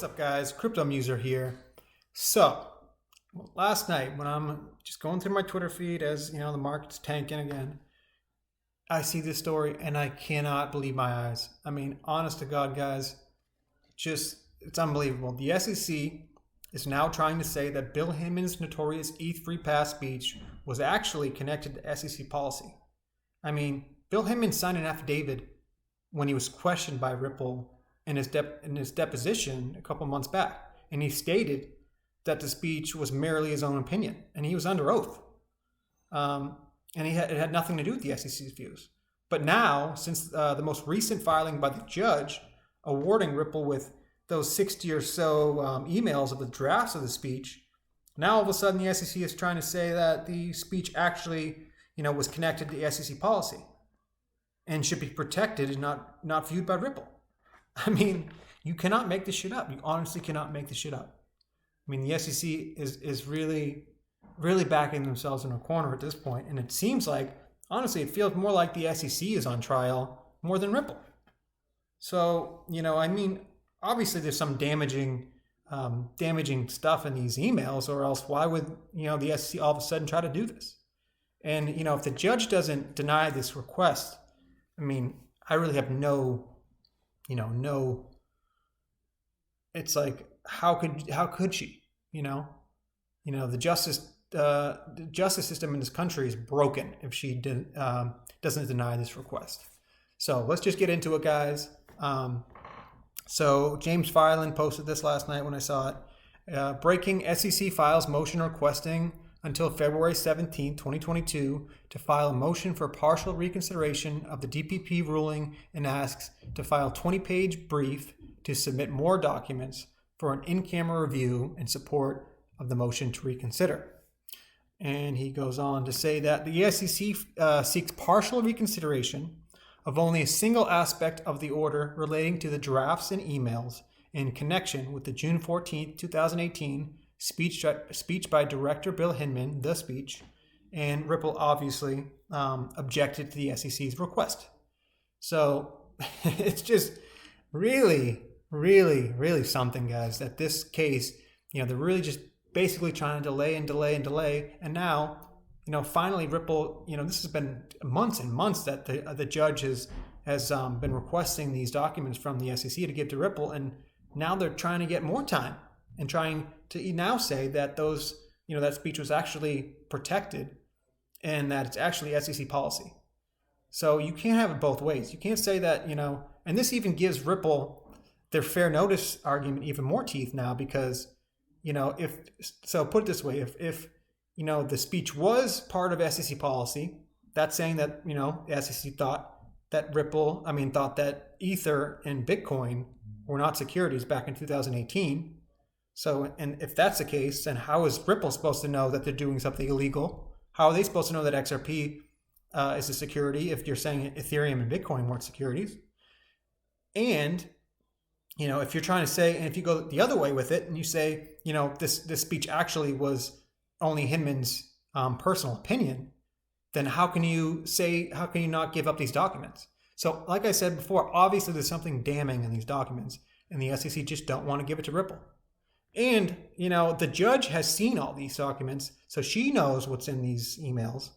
What's up, guys? Crypto Muser here. So, last night when I'm just going through my Twitter feed as, the market's tanking again, I see this story and I cannot believe my eyes. I mean, honest to God, guys, it's unbelievable. The SEC is now trying to say that Bill Hinman's notorious ETH free pass speech was actually connected to SEC policy. I mean, Bill Hinman signed an affidavit when he was questioned by Ripple in his deposition a couple months back, and he stated that the speech was merely his own opinion, and he was under oath, and it had nothing to do with the SEC's views. But now, since the most recent filing by the judge awarding Ripple with those 60 or so emails of the drafts of the speech, now all of a sudden the SEC is trying to say that the speech actually, was connected to the SEC policy and should be protected and not viewed by Ripple. I mean, you cannot make this shit up. You honestly cannot make this shit up. I mean, the SEC is really, really backing themselves in a corner at this point. And it seems like, honestly, it feels more like the SEC is on trial more than Ripple. So, obviously there's some damaging stuff in these emails, or else why would, the SEC all of a sudden try to do this? And, if the judge doesn't deny this request, I mean, I really have no, it's like, how could she, the justice system in this country is broken if she doesn't deny this request. So let's just get into it, guys. So James Filan posted this last night when I saw it. Breaking: SEC files motion requesting until February 17, 2022 to file a motion for partial reconsideration of the DPP ruling, and asks to file 20-page brief to submit more documents for an in-camera review in support of the motion to reconsider. And he goes on to say that the SEC seeks partial reconsideration of only a single aspect of the order relating to the drafts and emails in connection with the June 14, 2018 speech by Director Bill Hinman, the speech, and Ripple obviously objected to the SEC's request. So it's just really, really, really something, guys, that this case, they're really just basically trying to delay. And now, finally Ripple, this has been months and months that the judge has been requesting these documents from the SEC to give to Ripple. And now they're trying to get more time and trying to now say that those, that speech was actually protected and that it's actually SEC policy. So you can't have it both ways. You can't say that, and this even gives Ripple their fair notice argument even more teeth now, because, put it this way, if the speech was part of SEC policy, that's saying that, the SEC thought that thought that Ether and Bitcoin were not securities back in 2018. So, and if that's the case, then how is Ripple supposed to know that they're doing something illegal? How are they supposed to know that XRP is a security if you're saying Ethereum and Bitcoin weren't securities? And, if you're trying to say, and if you go the other way with it and you say, this speech actually was only Hinman's personal opinion, then how can you not give up these documents? So like I said before, obviously there's something damning in these documents, and the SEC just don't want to give it to Ripple. And, the judge has seen all these documents, so she knows what's in these emails.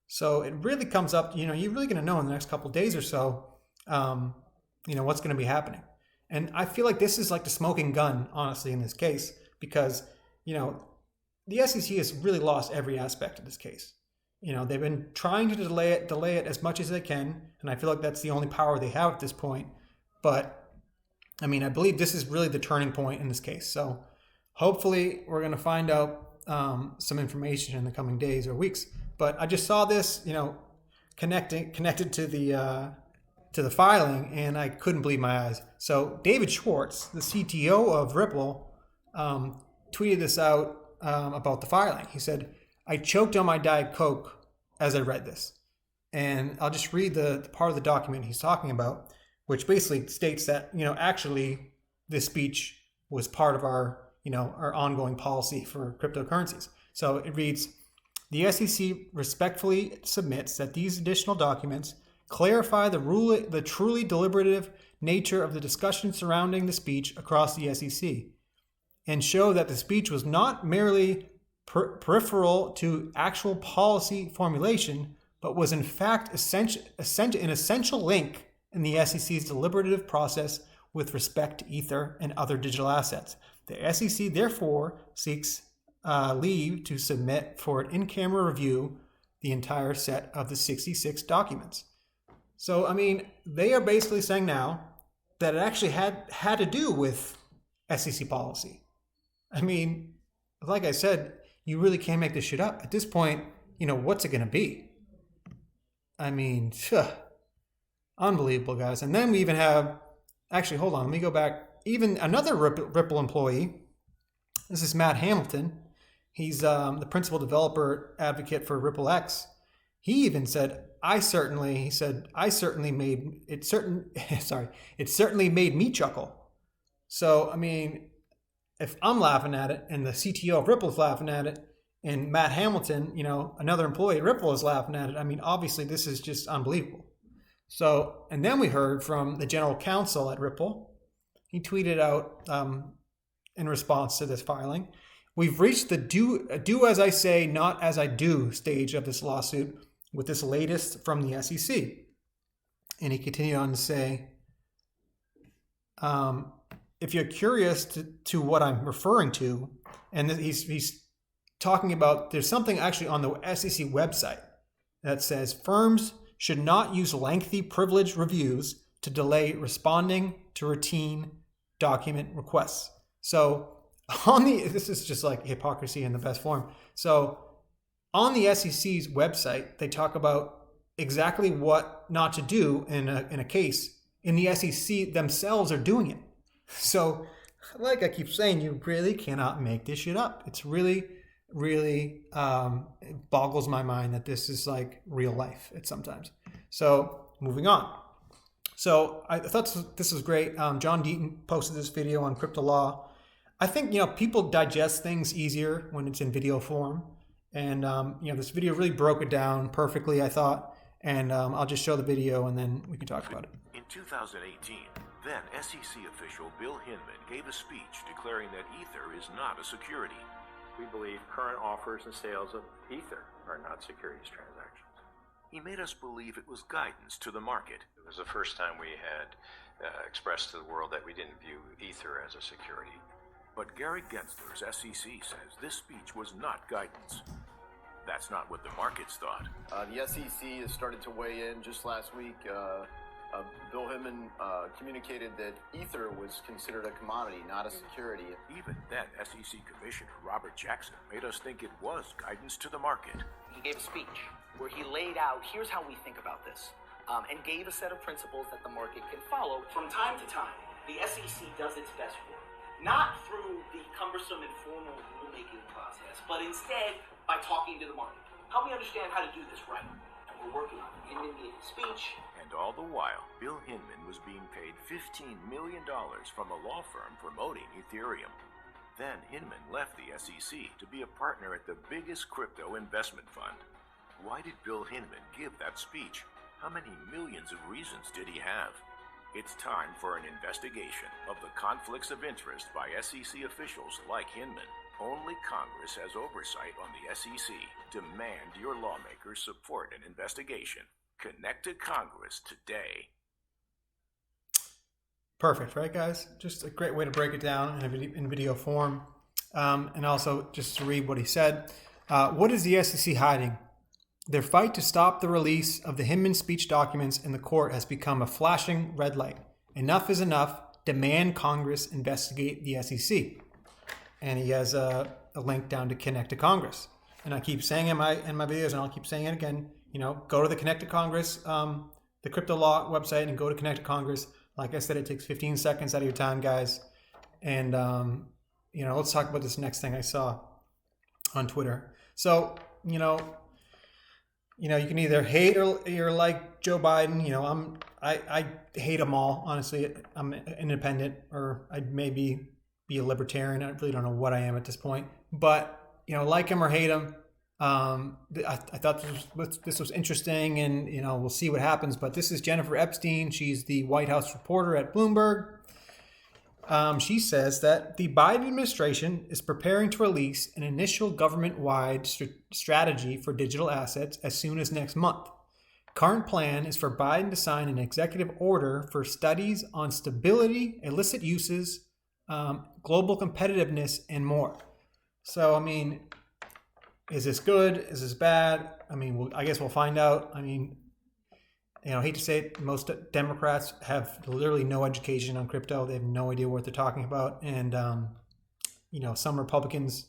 So it really comes up, you're really going to know in the next couple of days or so, what's going to be happening. And I feel like this is like the smoking gun, honestly, in this case, because, the SEC has really lost every aspect of this case. They've been trying to delay it as much as they can, and I feel like that's the only power they have at this point. But, I believe this is really the turning point in this case. So hopefully we're going to find out some information in the coming days or weeks. But I just saw this, connected to the filing, and I couldn't believe my eyes. So David Schwartz, the CTO of Ripple, tweeted this out about the filing. He said, "I choked on my Diet Coke as I read this." And I'll just read the part of the document he's talking about, which basically states that, actually this speech was part of our ongoing policy for cryptocurrencies. So it reads, "The SEC respectfully submits that these additional documents clarify the truly deliberative nature of the discussion surrounding the speech across the SEC and show that the speech was not merely peripheral to actual policy formulation, but was in fact an essential link in the SEC's deliberative process with respect to Ether and other digital assets. The SEC therefore seeks leave to submit for an in-camera review the entire set of the 66 documents. So, I mean, they are basically saying now that it actually had to do with SEC policy. I mean, like I said, you really can't make this shit up. At this point, what's it going to be? I mean, unbelievable, guys. And then we even have, actually, hold on, let me go back. Even another Ripple employee, this is Matt Hamilton. He's the principal developer advocate for Ripple X. He even said, it certainly made me chuckle. So, I mean, if I'm laughing at it and the CTO of Ripple is laughing at it and Matt Hamilton, another employee at Ripple is laughing at it, I mean, obviously this is just unbelievable. So, and then we heard from the general counsel at Ripple. He tweeted out in response to this filing, "We've reached the do as I say, not as I do stage of this lawsuit with this latest from the SEC." And he continued on to say, if you're curious to what I'm referring to, and he's talking about, there's something actually on the SEC website that says firms should not use lengthy privilege reviews to delay responding to routine document requests. So this is just like hypocrisy in the best form. So on the SEC's website, they talk about exactly what not to do in a case. In the SEC themselves are doing it. So, like I keep saying, you really cannot make this shit up. It's really, really it boggles my mind that this is like real life at sometimes. So, moving on. So, I thought this was great. John Deaton posted this video on crypto law. I think, people digest things easier when it's in video form. And, this video really broke it down perfectly, I thought. And I'll just show the video and then we can talk about it. In 2018, then SEC official Bill Hinman gave a speech declaring that Ether is not a security. We believe current offers and sales of Ether are not securities transactions. He made us believe it was guidance to the market. It was the first time we had expressed to the world that we didn't view Ether as a security. But Gary Gensler's SEC says this speech was not guidance. That's not what the markets thought. The SEC has started to weigh in just last week. Bill Hinman communicated that Ether was considered a commodity, not a security. Even then, SEC Commissioner Robert Jackson made us think it was guidance to the market. He gave a speech where he laid out, here's how we think about this, and gave a set of principles that the market can follow. From time to time, the SEC does its best work, not through the cumbersome and formal rulemaking process, but instead by talking to the market. Help me understand how to do this right. And we're working on it. Hinman gave a speech. And all the while, Bill Hinman was being paid $15 million from a law firm promoting Ethereum. Then Hinman left the SEC to be a partner at the biggest crypto investment fund. Why did Bill Hinman give that speech? How many millions of reasons did he have? It's time for an investigation of the conflicts of interest by SEC officials like Hinman. Only Congress has oversight on the SEC. Demand your lawmakers support an investigation. Connect to Congress today. Perfect, right, guys? Just a great way to break it down in video form. And also, just to read what he said. What is the SEC hiding? Their fight to stop the release of the Hinman speech documents in the court has become a flashing red light. Enough is enough. Demand Congress investigate the SEC. And he has a link down to Connect to Congress. And I keep saying in my videos, and I'll keep saying it again, go to the Connect to Congress, the crypto law website, and go to Connect to Congress. Like I said, it takes 15 seconds out of your time, guys. And, let's talk about this next thing I saw on Twitter. So, you can either hate or like Joe Biden. I hate them all, honestly. I'm independent, or I'd maybe be a libertarian. I really don't know what I am at this point. But, like him or hate him, I thought this was interesting, and we'll see what happens. But this is Jennifer Epstein. She's the White House reporter at Bloomberg. She says that the Biden administration is preparing to release an initial government-wide strategy for digital assets as soon as next month. Current plan is for Biden to sign an executive order for studies on stability, illicit uses, global competitiveness, and more. So, I mean, is this good? Is this bad? I mean, I guess we'll find out. I mean, I hate to say it, most Democrats have literally no education on crypto. They have no idea what they're talking about. And, some Republicans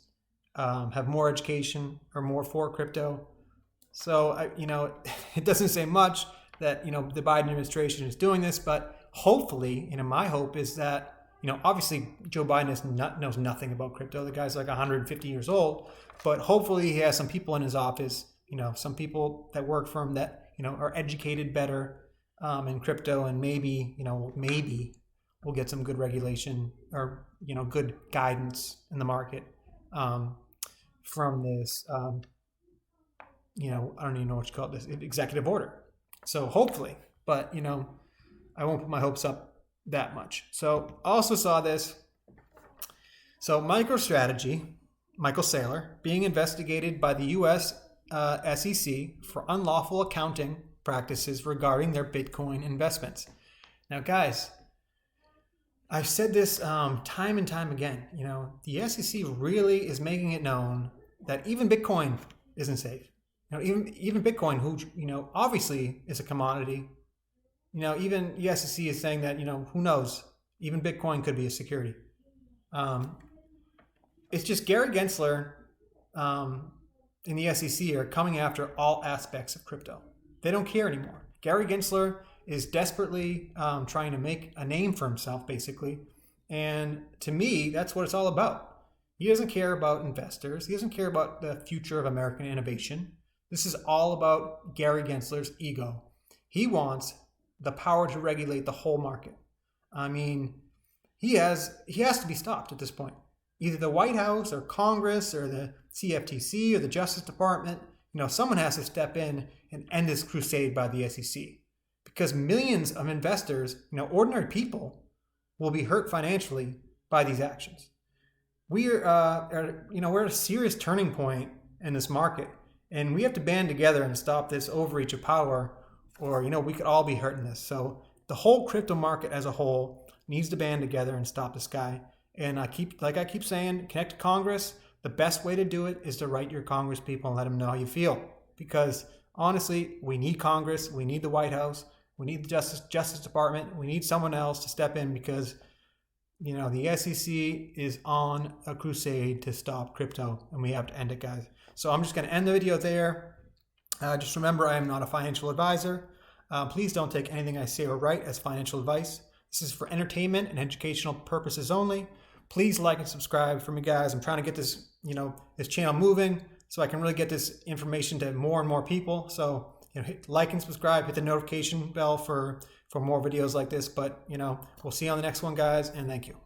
have more education or more for crypto. So, it doesn't say much that, the Biden administration is doing this, but hopefully, my hope is that, obviously Joe Biden knows nothing about crypto. The guy's like 150 years old, but hopefully he has some people in his office, some people that work for him that, are educated better in crypto, and maybe we'll get some good regulation or, good guidance in the market from this, I don't even know what you call this, executive order. So hopefully, but, I won't put my hopes up that much. So I also saw this. So MicroStrategy, Michael Saylor, being investigated by the U.S. SEC for unlawful accounting practices regarding their Bitcoin investments. Now, guys, I've said this time and time again. The SEC really is making it known that even Bitcoin isn't safe. Even Bitcoin, who obviously is a commodity. Even the SEC is saying that, who knows, even Bitcoin could be a security. It's just Gary Gensler in the SEC are coming after all aspects of crypto. They don't care anymore. Gary Gensler is desperately trying to make a name for himself, basically. And to me, that's what it's all about. He doesn't care about investors. He doesn't care about the future of American innovation. This is all about Gary Gensler's ego. He wants the power to regulate the whole market. I mean, he has to be stopped at this point. Either the White House or Congress or the CFTC or the Justice Department, someone has to step in and end this crusade by the SEC, because millions of investors, ordinary people, will be hurt financially by these actions. We're at a serious turning point in this market, and we have to band together and stop this overreach of power, or we could all be hurting this. So the whole crypto market as a whole needs to band together and stop this guy. And I keep saying, connect to Congress. The best way to do it is to write your Congress people and let them know how you feel. Because honestly, we need Congress, we need the White House, we need the Justice Department, we need someone else to step in, because the SEC is on a crusade to stop crypto, and we have to end it, guys. So I'm just going to end the video there. Just remember, I am not a financial advisor. Please don't take anything I say or write as financial advice. This is for entertainment and educational purposes only. Please like and subscribe for me, guys. I'm trying to get this, this channel moving so I can really get this information to more and more people. So, hit like and subscribe, hit the notification bell for more videos like this. But, we'll see you on the next one, guys, and thank you.